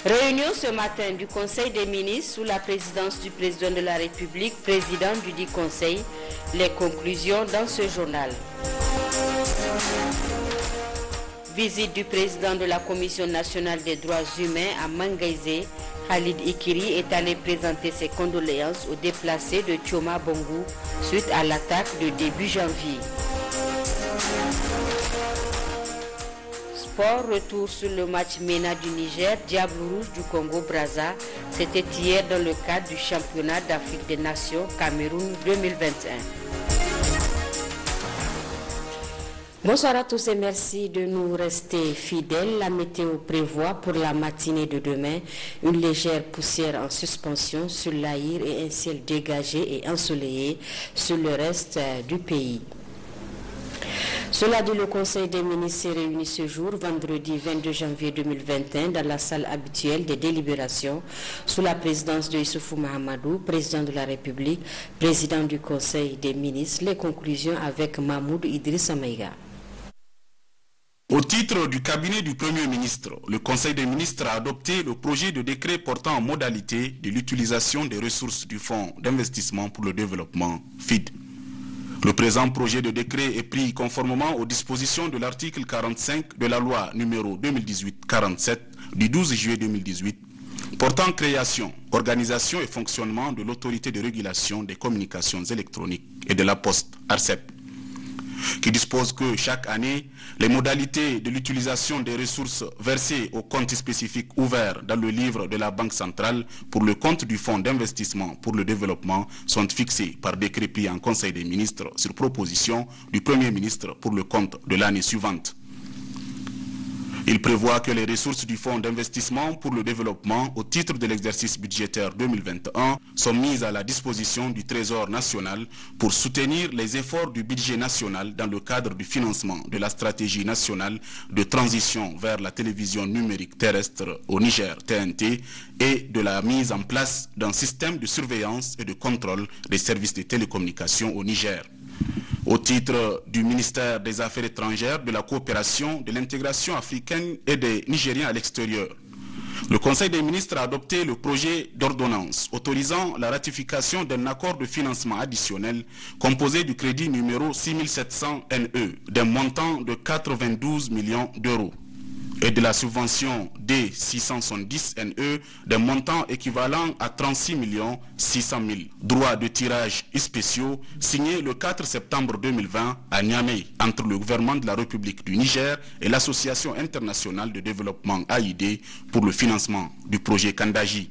Réunion ce matin du Conseil des ministres sous la présidence du président de la République, président du dit Conseil. Les conclusions dans ce journal. Visite du président de la Commission nationale des droits humains à Mangaïsé. Khalid Ikiri est allé présenter ses condoléances aux déplacés de Tchoma Bongou suite à l'attaque de début janvier. Sport, retour sur le match MENA du Niger, Diable Rouge du Congo-Brazza. C'était hier dans le cadre du championnat d'Afrique des Nations Cameroun 2021. Bonsoir à tous et merci de nous rester fidèles. La météo prévoit pour la matinée de demain une légère poussière en suspension sur l'Aïr et un ciel dégagé et ensoleillé sur le reste du pays. Cela dit, le Conseil des ministres s'est réuni ce jour, vendredi 22 janvier 2021, dans la salle habituelle des délibérations, sous la présidence de Issoufou Mahamadou, président de la République, président du Conseil des ministres. Les conclusions avec Mahmoud Idriss Amaïga. Au titre du cabinet du Premier ministre, le Conseil des ministres a adopté le projet de décret portant en modalité de l'utilisation des ressources du Fonds d'investissement pour le développement FID. Le présent projet de décret est pris conformément aux dispositions de l'article 45 de la loi numéro 2018-47 du 12 juillet 2018 portant création, organisation et fonctionnement de l'autorité de régulation des communications électroniques et de la poste ARCEP, qui dispose que chaque année, les modalités de l'utilisation des ressources versées au compte spécifique ouvert dans le livre de la Banque centrale pour le compte du Fonds d'investissement pour le développement sont fixées par décret pris en Conseil des ministres sur proposition du Premier ministre pour le compte de l'année suivante. Il prévoit que les ressources du Fonds d'investissement pour le développement au titre de l'exercice budgétaire 2021 sont mises à la disposition du Trésor national pour soutenir les efforts du budget national dans le cadre du financement de la stratégie nationale de transition vers la télévision numérique terrestre au Niger, TNT, et de la mise en place d'un système de surveillance et de contrôle des services de télécommunications au Niger. Au titre du ministère des Affaires étrangères, de la coopération, de l'intégration africaine et des Nigériens à l'extérieur, le Conseil des ministres a adopté le projet d'ordonnance autorisant la ratification d'un accord de financement additionnel composé du crédit numéro 6700 NE d'un montant de 92 millions d'euros et de la subvention D670 NE d'un montant équivalent à 36 600 000. Droits de tirage spéciaux signés le 4 septembre 2020 à Niamey entre le gouvernement de la République du Niger et l'Association internationale de développement AID pour le financement du projet Kandaji.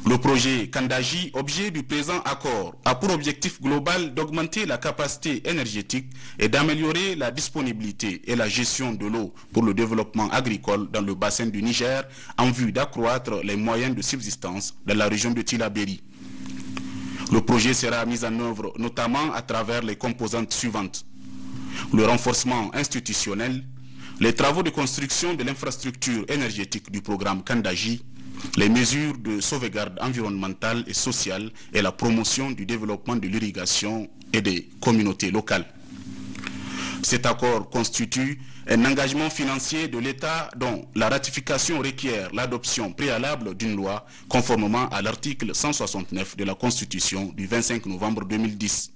Le projet Kandaji, objet du présent accord, a pour objectif global d'augmenter la capacité énergétique et d'améliorer la disponibilité et la gestion de l'eau pour le développement agricole dans le bassin du Niger en vue d'accroître les moyens de subsistance dans la région de Tillabéri. Le projet sera mis en œuvre notamment à travers les composantes suivantes: le renforcement institutionnel, les travaux de construction de l'infrastructure énergétique du programme Kandaji, les mesures de sauvegarde environnementale et sociale et la promotion du développement de l'irrigation et des communautés locales. Cet accord constitue un engagement financier de l'État dont la ratification requiert l'adoption préalable d'une loi conformément à l'article 169 de la Constitution du 25 novembre 2010.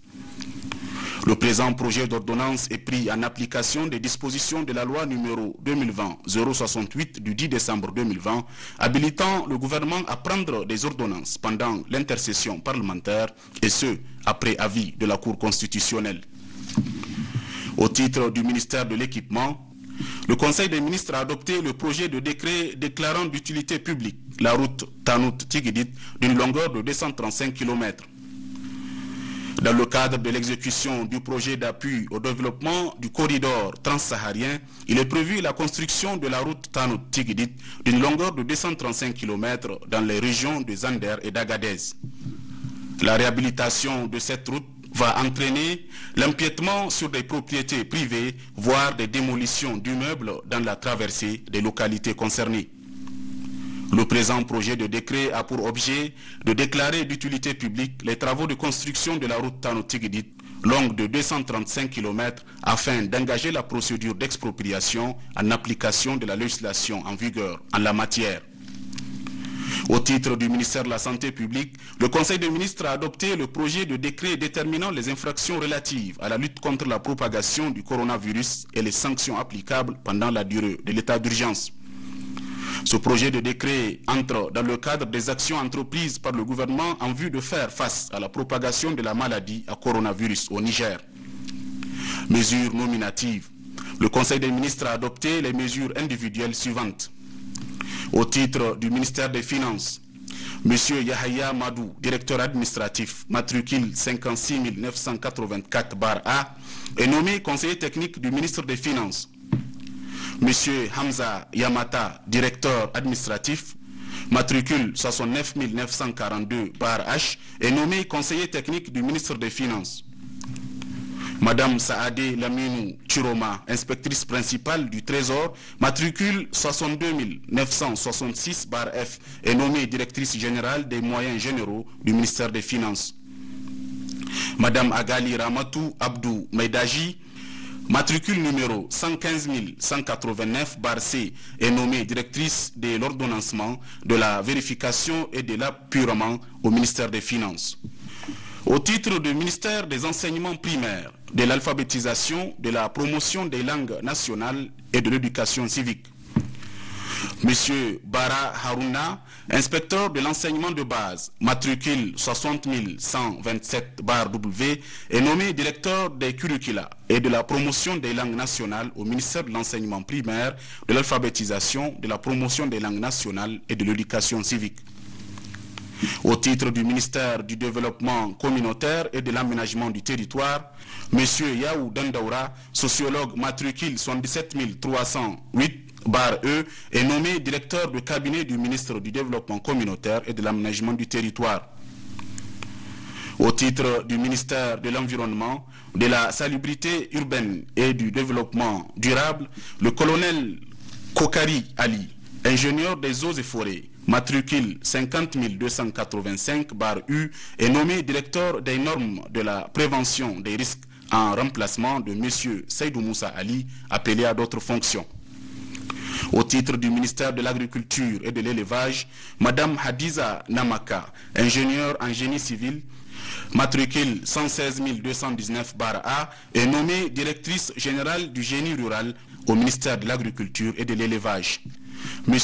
Le présent projet d'ordonnance est pris en application des dispositions de la loi numéro 2020-068 du 10 décembre 2020, habilitant le gouvernement à prendre des ordonnances pendant l'intercession parlementaire, et ce, après avis de la Cour constitutionnelle. Au titre du ministère de l'Équipement, le Conseil des ministres a adopté le projet de décret déclarant d'utilité publique la route Tanout-Tigidit d'une longueur de 235 km. Dans le cadre de l'exécution du projet d'appui au développement du corridor transsaharien, il est prévu la construction de la route Tanout-Tigidit d'une longueur de 235 km dans les régions de Zander et d'Agadez. La réhabilitation de cette route va entraîner l'empiètement sur des propriétés privées, voire des démolitions d'immeubles dans la traversée des localités concernées. Le présent projet de décret a pour objet de déclarer d'utilité publique les travaux de construction de la route Tanout-Tigidit, longue de 235 km, afin d'engager la procédure d'expropriation en application de la législation en vigueur en la matière. Au titre du ministère de la Santé publique, le Conseil des ministres a adopté le projet de décret déterminant les infractions relatives à la lutte contre la propagation du coronavirus et les sanctions applicables pendant la durée de l'état d'urgence. Ce projet de décret entre dans le cadre des actions entreprises par le gouvernement en vue de faire face à la propagation de la maladie à coronavirus au Niger. Mesures nominatives. Le Conseil des ministres a adopté les mesures individuelles suivantes. Au titre du ministère des Finances, M. Yahya Madou, directeur administratif, matricule 56 984-A, est nommé conseiller technique du ministre des Finances. M. Hamza Yamata, directeur administratif, matricule 69 942-H, est nommé conseiller technique du ministre des Finances. Madame Saadé Laminou Chiroma, inspectrice principale du Trésor, matricule 62 966-F, est nommée directrice générale des moyens généraux du ministère des Finances. Madame Agali Ramatou Abdou Meidaji, matricule numéro 115 189-C, est nommée directrice de l'ordonnancement, de la vérification et de l'appurement au ministère des Finances. Au titre du ministère des enseignements primaires, de l'alphabétisation, de la promotion des langues nationales et de l'éducation civique, M. Bara Haruna, inspecteur de l'enseignement de base, matricule 60 127-W, est nommé directeur des curricula et de la promotion des langues nationales au ministère de l'enseignement primaire, de l'alphabétisation, de la promotion des langues nationales et de l'éducation civique. Au titre du ministère du développement communautaire et de l'aménagement du territoire, M. Yaou Dandaoura, sociologue matricule 77 308-E, est nommé directeur de cabinet du ministre du développement communautaire et de l'aménagement du territoire. Au titre du ministère de l'environnement, de la salubrité urbaine et du développement durable, le colonel Kokari Ali, ingénieur des eaux et forêts, matricule 50 285-U, est nommé directeur des normes de la prévention des risques en remplacement de M. Seydou Moussa Ali, appelé à d'autres fonctions. Au titre du ministère de l'Agriculture et de l'Élevage, Mme Hadiza Namaka, ingénieure en génie civil, matricule 116 219-A, est nommée directrice générale du génie rural au ministère de l'Agriculture et de l'Élevage. M.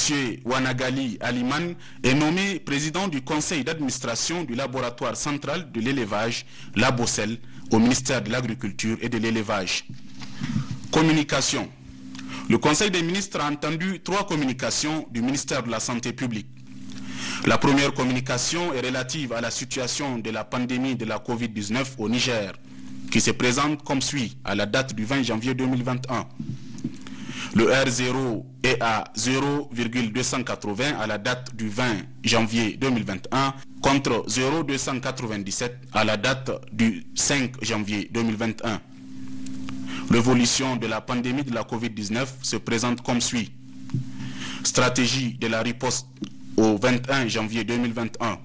Wanagali Aliman est nommé président du conseil d'administration du laboratoire central de l'élevage, la Bossel, au ministère de l'Agriculture et de l'Élevage. Communication. Le Conseil des ministres a entendu 3 communications du ministère de la Santé publique. La première communication est relative à la situation de la pandémie de la COVID-19 au Niger, qui se présente comme suit à la date du 20 janvier 2021. Le R0 est à 0,280 à la date du 20 janvier 2021 contre 0,297 à la date du 5 janvier 2021. L'évolution de la pandémie de la COVID-19 se présente comme suit. Stratégie de la riposte au 21 janvier 2021.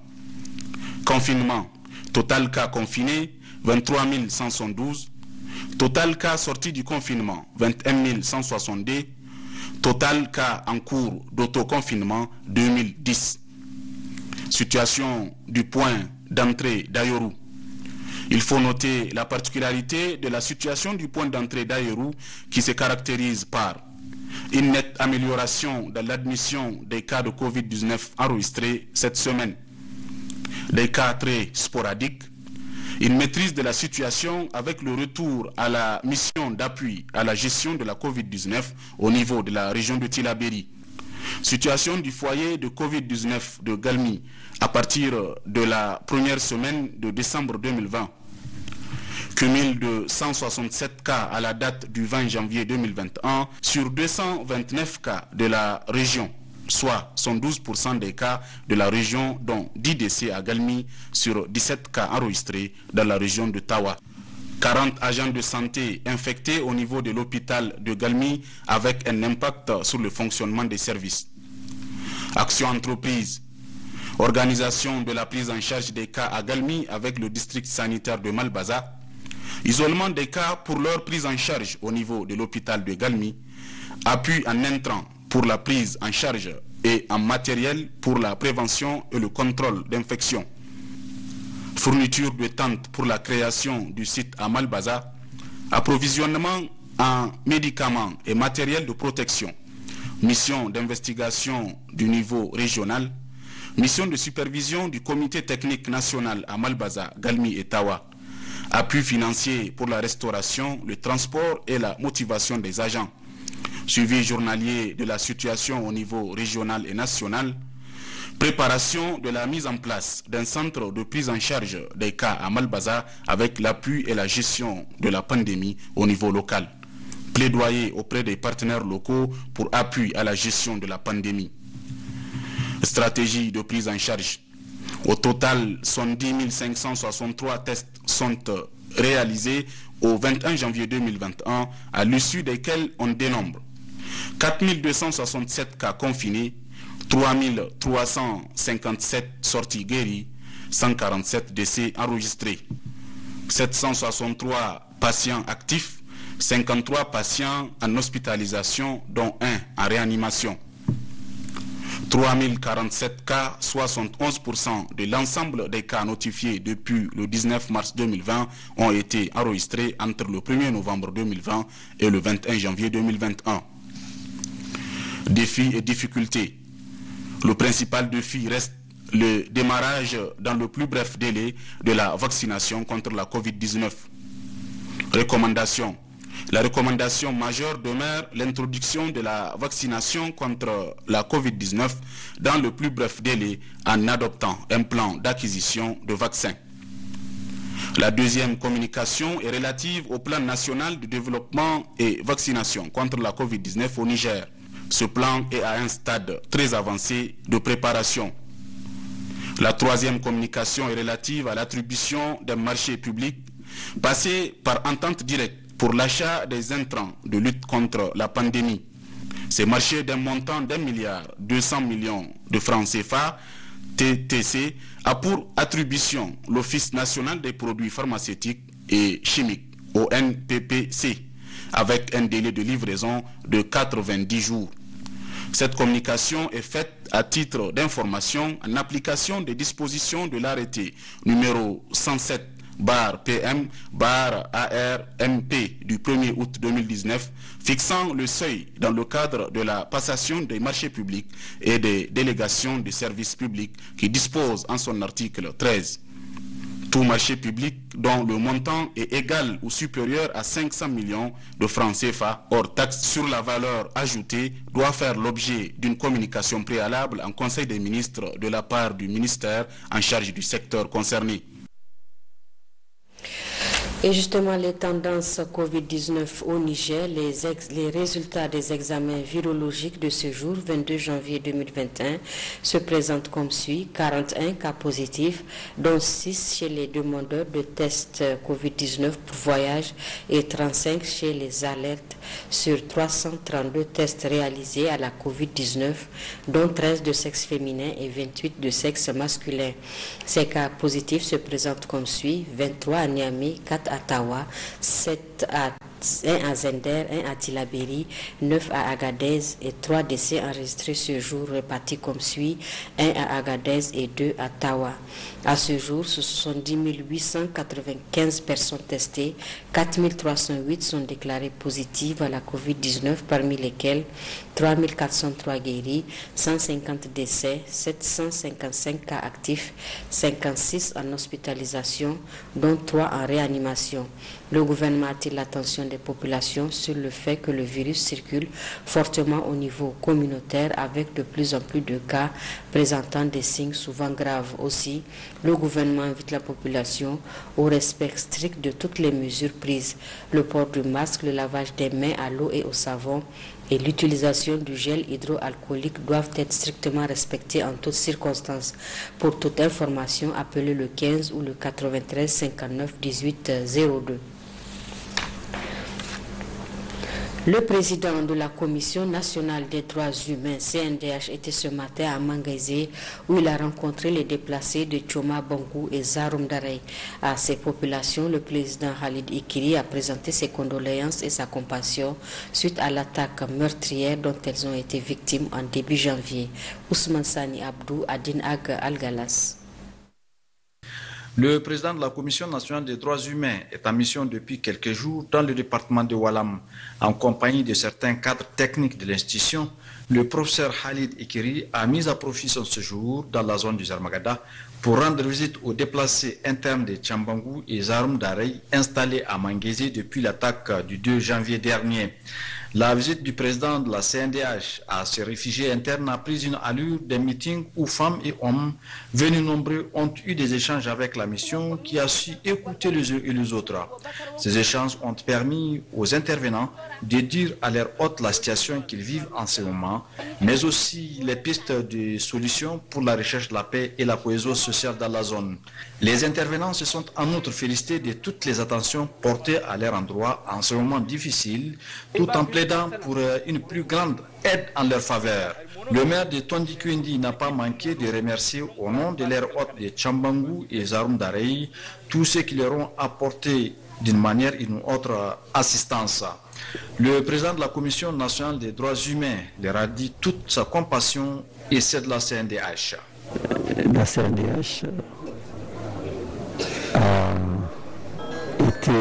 Confinement. Total cas confinés, 23 172. Total cas sortis du confinement, 21 162. Total cas en cours d'autoconfinement, 2010. Situation du point d'entrée d'Ayoru. Il faut noter la particularité de la situation du point d'entrée d'Ayoru qui se caractérise par une nette amélioration de l'admission des cas de Covid-19 enregistrés cette semaine, des cas très sporadiques, une maîtrise de la situation avec le retour à la mission d'appui à la gestion de la Covid-19 au niveau de la région de Tillabéri. Situation du foyer de Covid-19 de Galmi à partir de la première semaine de décembre 2020. Cumul de 167 cas à la date du 20 janvier 2021 sur 229 cas de la région, soit 112% des cas de la région, dont 10 décès à Galmi sur 17 cas enregistrés dans la région de Tawa. 40 agents de santé infectés au niveau de l'hôpital de Galmi avec un impact sur le fonctionnement des services. Action entreprise. Organisation de la prise en charge des cas à Galmi avec le district sanitaire de Malbaza. Isolement des cas pour leur prise en charge au niveau de l'hôpital de Galmi. Appui en intrant pour la prise en charge et en matériel pour la prévention et le contrôle d'infection. Fourniture de tentes pour la création du site à Malbaza, approvisionnement en médicaments et matériel de protection, mission d'investigation du niveau régional, mission de supervision du comité technique national à Malbaza, Galmi et Tawa, appui financier pour la restauration, le transport et la motivation des agents, suivi journalier de la situation au niveau régional et national, préparation de la mise en place d'un centre de prise en charge des cas à Malbaza avec l'appui et la gestion de la pandémie au niveau local, plaidoyer auprès des partenaires locaux pour appui à la gestion de la pandémie. Stratégie de prise en charge. Au total, 70 563 tests sont réalisés au 21 janvier 2021, à l'issue desquels on dénombre 4 267 cas confinés, 3 357 sorties guéries, 147 décès enregistrés, 763 patients actifs, 53 patients en hospitalisation, dont 1 en réanimation. 3047 cas, 71% de l'ensemble des cas notifiés depuis le 19 mars 2020 ont été enregistrés entre le 1er novembre 2020 et le 21 janvier 2021. Défis et difficultés. Le principal défi reste le démarrage dans le plus bref délai de la vaccination contre la COVID-19. Recommandations. La recommandation majeure demeure l'introduction de la vaccination contre la COVID-19 dans le plus bref délai en adoptant un plan d'acquisition de vaccins. La deuxième communication est relative au plan national de développement et vaccination contre la COVID-19 au Niger. Ce plan est à un stade très avancé de préparation. La troisième communication est relative à l'attribution d'un marché public passé par entente directe pour l'achat des intrants de lutte contre la pandémie. Ces marchés d'un montant d'1,2 milliard de francs CFA, TTC, a pour attribution l'Office national des produits pharmaceutiques et chimiques, ONPPC, avec un délai de livraison de 90 jours. Cette communication est faite à titre d'information en application des dispositions de l'arrêté numéro 107/PM/ARMP du 1er août 2019 fixant le seuil dans le cadre de la passation des marchés publics et des délégations de services publics qui dispose en son article 13. Tout marché public dont le montant est égal ou supérieur à 500 millions de francs CFA hors taxe sur la valeur ajoutée doit faire l'objet d'une communication préalable en Conseil des ministres de la part du ministère en charge du secteur concerné. Et justement, les tendances Covid-19 au Niger, les résultats des examens virologiques de ce jour, 22 janvier 2021, se présentent comme suit. 41 cas positifs, dont 6 chez les demandeurs de tests Covid-19 pour voyage et 35 chez les alertes sur 332 tests réalisés à la Covid-19, dont 13 de sexe féminin et 28 de sexe masculin. Ces cas positifs se présentent comme suit. 23 à Niamey, 4 à Tawa, 7 à 1 à Zender, 1 à Tilaberi, 9 à Agadez et 3 décès enregistrés ce jour répartis comme suit, 1 à Agadez et 2 à Tawa. À ce jour, ce sont 10 895 personnes testées, 4 308 sont déclarées positives à la COVID-19, parmi lesquelles 3 403 guéris, 150 décès, 755 cas actifs, 56 en hospitalisation, dont 3 en réanimation. Le gouvernement attire l'attention des populations sur le fait que le virus circule fortement au niveau communautaire avec de plus en plus de cas présentant des signes souvent graves. Aussi, le gouvernement invite la population au respect strict de toutes les mesures prises. Le port du masque, le lavage des mains à l'eau et au savon et l'utilisation du gel hydroalcoolique doivent être strictement respectés en toutes circonstances. Pour toute information, appelez le 15 ou le 93 59 18 02. Le président de la Commission nationale des droits humains, CNDH, était ce matin à Mangaise où il a rencontré les déplacés de Tchoma Bangou et Zaroum Darey. À ces populations, le président Khalid Ikiri a présenté ses condoléances et sa compassion suite à l'attaque meurtrière dont elles ont été victimes en début janvier. Ousmane Sani Abdou, Adin Ag Al-Galas. Le président de la Commission nationale des droits humains est en mission depuis quelques jours dans le département de Walam. En compagnie de certains cadres techniques de l'institution, le professeur Khalid Ikiri a mis à profit son séjour dans la zone du Zarmagada pour rendre visite aux déplacés internes de Tchambangou et Zaroum Darey installés à Mangaise depuis l'attaque du 2 janvier dernier. La visite du président de la CNDH à ces réfugiés internes a pris une allure d'un meeting où femmes et hommes venus nombreux ont eu des échanges avec la mission qui a su écouter les uns et les autres. Ces échanges ont permis aux intervenants de dire à leur hôte la situation qu'ils vivent en ce moment, mais aussi les pistes de solutions pour la recherche de la paix et la cohésion sociale dans la zone. Les intervenants se sont en outre félicités de toutes les attentions portées à leur endroit en ce moment difficile, tout en plaidant pour une plus grande aide en leur faveur. Le maire de Tondikwindi n'a pas manqué de remercier au nom de leur hôte de Tchambangou et Zaroum Darey tous ceux qui leur ont apporté d'une manière ou d'une autre assistance. Le président de la Commission nationale des droits humains leur a dit toute sa compassion et celle de la CNDH. La CNDH a été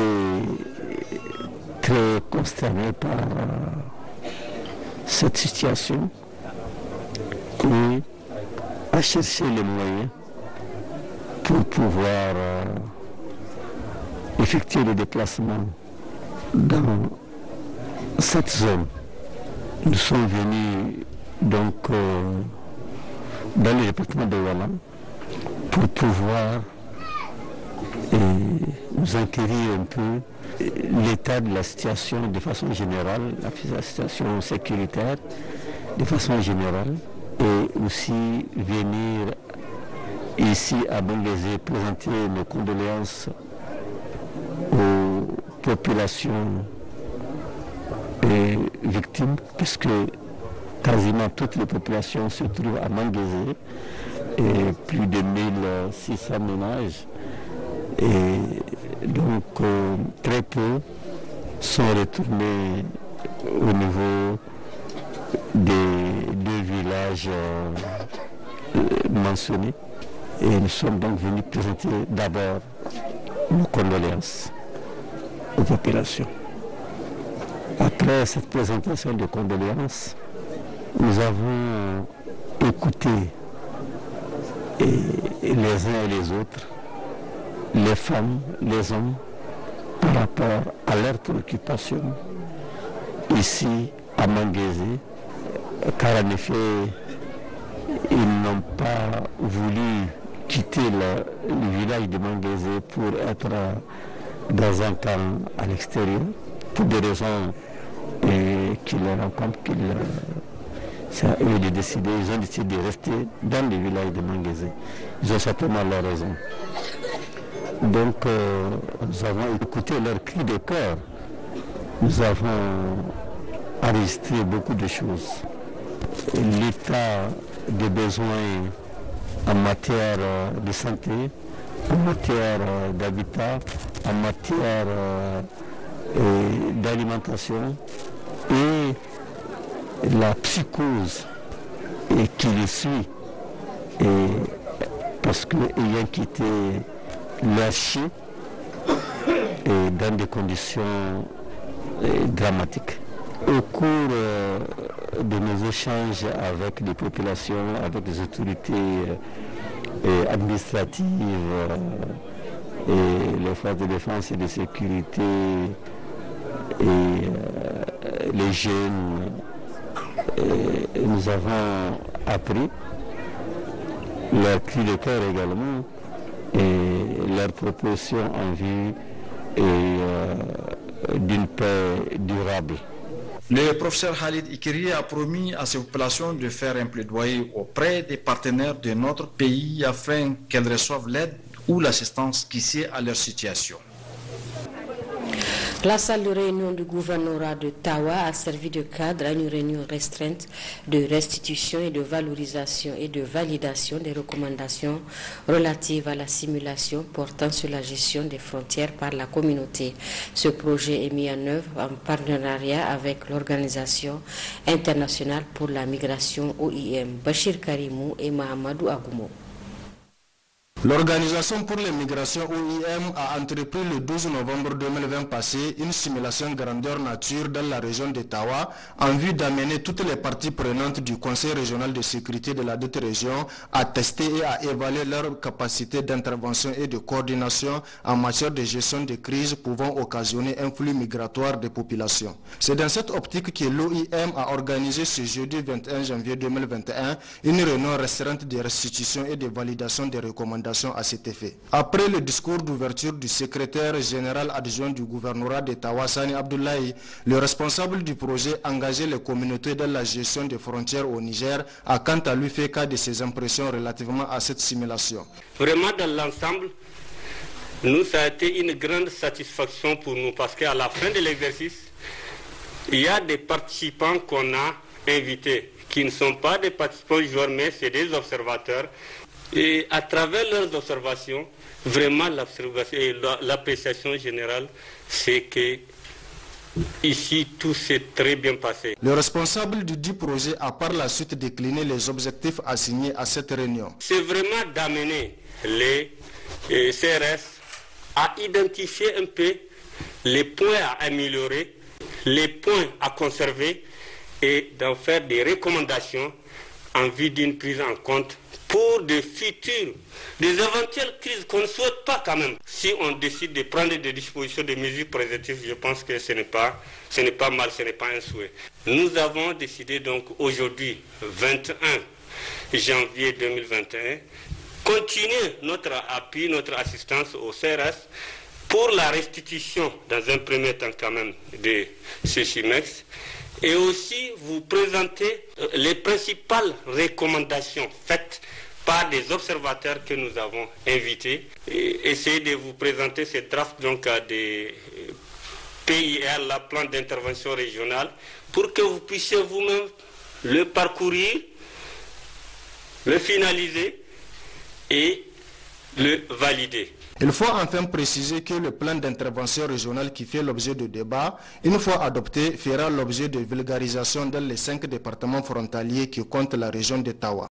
très consterné par cette situation et a cherché les moyens pour pouvoir effectuer le déplacement dans cette zone. Nous sommes venus donc dans le département de Walam pour pouvoir nous enquérir un peu l'état de la situation de façon générale, la situation sécuritaire de façon générale, et aussi venir ici à Mangaise présenter nos condoléances aux populations victimes, puisque quasiment toutes les populations se trouvent à Mangaise, et plus de 1600 ménages. Et donc très peu sont retournés au niveau des deux villages mentionnés. Et nous sommes donc venus présenter d'abord nos condoléances aux populations. Après cette présentation de condoléances, nous avons écouté les uns et les autres, les femmes, les hommes, par rapport à leurs préoccupations ici à Mangaise, car en effet, ils n'ont pas voulu quitter le village de Mangaise pour être dans un camp à l'extérieur, pour des raisons qu'ils rencontrent, c'est à eux de décider. Ils ont décidé de rester dans le village de Mangaise. Ils ont certainement leur raison. Donc nous avons écouté leur cri de cœur. Nous avons enregistré beaucoup de choses. L'état des besoins en matière de santé, en matière d'habitat, en matière d'alimentation et la psychose qui les suit. Parce qu'ayant quitté lâché et dans des conditions dramatiques. Au cours de nos échanges avec les populations, avec les autorités administratives et les forces de défense et de sécurité et les jeunes, nous avons appris leur cri de cœur également et leur proposition en vue d'une paix durable. Le professeur Khalid Ikiri a promis à ces populations de faire un plaidoyer auprès des partenaires de notre pays afin qu'elles reçoivent l'aide ou l'assistance qui sied à leur situation. La salle de réunion du gouvernorat de Tawa a servi de cadre à une réunion restreinte de restitution et de valorisation et de validation des recommandations relatives à la simulation portant sur la gestion des frontières par la communauté. Ce projet est mis en œuvre en partenariat avec l'Organisation internationale pour la migration OIM, Bachir Karimou et Mahamadou Agoumo. L'Organisation pour les migrations OIM a entrepris le 12 novembre 2020 passé une simulation grandeur nature dans la région de Tawa en vue d'amener toutes les parties prenantes du Conseil régional de sécurité de la dite région à tester et à évaluer leur capacité d'intervention et de coordination en matière de gestion de crises pouvant occasionner un flux migratoire des populations. C'est dans cette optique que l'OIM a organisé ce jeudi 21 janvier 2021 une réunion restreinte de restitution et de validation des recommandations à cet effet. Après le discours d'ouverture du secrétaire général adjoint du gouvernorat de Tawa, Sani Abdoulaye, le responsable du projet engagé les communautés dans la gestion des frontières au Niger a quant à lui fait cas de ses impressions relativement à cette simulation. Vraiment dans l'ensemble, ça a été une grande satisfaction pour nous parce qu'à la fin de l'exercice, il y a des participants qu'on a invités qui ne sont pas des participants joueurs mais c'est des observateurs. Et à travers leurs observations, vraiment l'appréciation générale, c'est que ici tout s'est très bien passé. Le responsable du dit projet a par la suite décliné les objectifs assignés à cette réunion. C'est vraiment d'amener les CRS à identifier un peu les points à améliorer, les points à conserver et d'en faire des recommandations en vue d'une prise en compte pour des éventuelles crises qu'on ne souhaite pas quand même. Si on décide de prendre des dispositions, des mesures préventives, je pense que ce n'est pas mal, ce n'est pas un souhait. Nous avons décidé donc aujourd'hui, 21 janvier 2021, continuer notre appui, notre assistance au CRS pour la restitution, dans un premier temps quand même, de ce CIMEX, et aussi vous présenter les principales recommandations faites par des observateurs que nous avons invités et essayer de vous présenter ces drafts donc à des PIR, la plan d'intervention régionale, pour que vous puissiez vous-même le parcourir, le finaliser et le valider. Il faut enfin préciser que le plan d'intervention régionale qui fait l'objet de débat, une fois adopté, fera l'objet de vulgarisation dans les 5 départements frontaliers qui comptent la région de Tawa.